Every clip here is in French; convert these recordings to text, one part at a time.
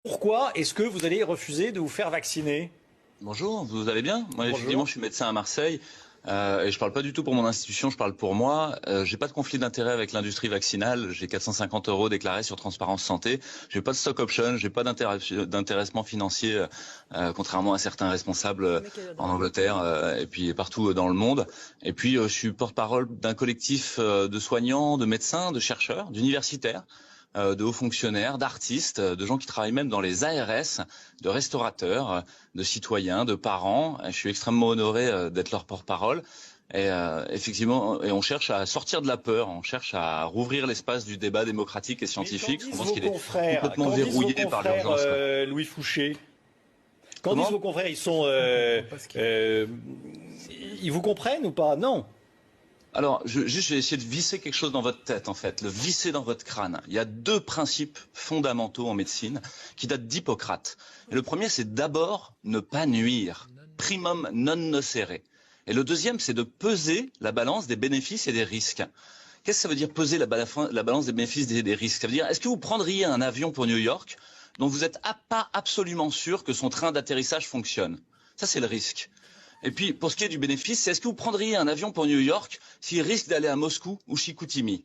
Pourquoi est-ce que vous allez refuser de vous faire vacciner? Bonjour, vous allez bien? Moi, Bonjour. effectivement, je suis médecin à Marseille et je parle pas du tout pour mon institution, je parle pour moi. J'ai pas de conflit d'intérêt avec l'industrie vaccinale. J'ai 450 € déclarés sur Transparence Santé. J'ai pas de stock option, j'ai pas d'intéressement financier, contrairement à certains responsables en Angleterre et puis partout dans le monde. Et puis, je suis porte-parole d'un collectif de soignants, de médecins, de chercheurs, d'universitaires, de hauts fonctionnaires, d'artistes, de gens qui travaillent même dans les ARS, de restaurateurs, de citoyens, de parents. Je suis extrêmement honoré d'être leur porte-parole. Et effectivement, et on cherche à sortir de la peur, on cherche à rouvrir l'espace du débat démocratique et scientifique. Je pense qu'il est complètement verrouillé par l'urgence. Louis Fouché, Comment disent vos confrères, ils vous comprennent ou pas? Non. Alors, je vais essayer de visser quelque chose dans votre tête, en fait, le visser dans votre crâne. Il y a deux principes fondamentaux en médecine qui datent d'Hippocrate. Et le premier, c'est d'abord ne pas nuire, primum non nocere. Et le deuxième, c'est de peser la balance des bénéfices et des risques. Qu'est-ce que ça veut dire peser la balance des bénéfices et des risques? Ça veut dire, est-ce que vous prendriez un avion pour New York dont vous n'êtes pas absolument sûr que son train d'atterrissage fonctionne? Ça, c'est le risque. Et puis, pour ce qui est du bénéfice, c'est est-ce que vous prendriez un avion pour New York s'il risque d'aller à Moscou ou Chicoutimi?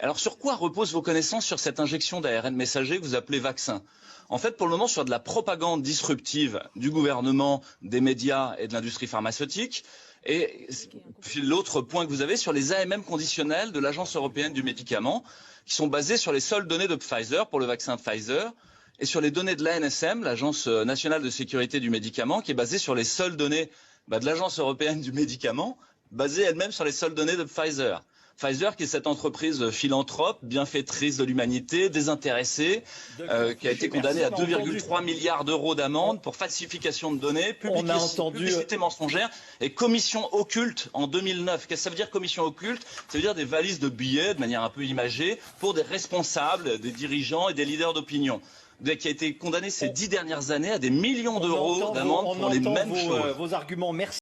Alors, sur quoi reposent vos connaissances sur cette injection d'ARN messager que vous appelez vaccin? En fait, pour le moment, sur de la propagande disruptive du gouvernement, des médias et de l'industrie pharmaceutique. Et l'autre point que vous avez sur les AMM conditionnels de l'Agence européenne du médicament, qui sont basés sur les seules données de Pfizer pour le vaccin Pfizer, et sur les données de l'ANSM, l'Agence nationale de sécurité du médicament, qui est basée sur les seules données de l'Agence européenne du médicament, basée elle-même sur les seules données de Pfizer. Pfizer, qui est cette entreprise philanthrope, bienfaitrice de l'humanité, désintéressée, qui a été condamnée à 2,3 milliards d'euros d'amende pour falsification de données, publicité mensongère et commission occulte en 2009. Qu'est-ce que ça veut dire commission occulte? Ça veut dire des valises de billets, de manière un peu imagée, pour des responsables, des dirigeants et des leaders d'opinion, qui a été condamné ces 10 dernières années à des millions d'euros d'amende pour les mêmes choses. Vos arguments. Merci.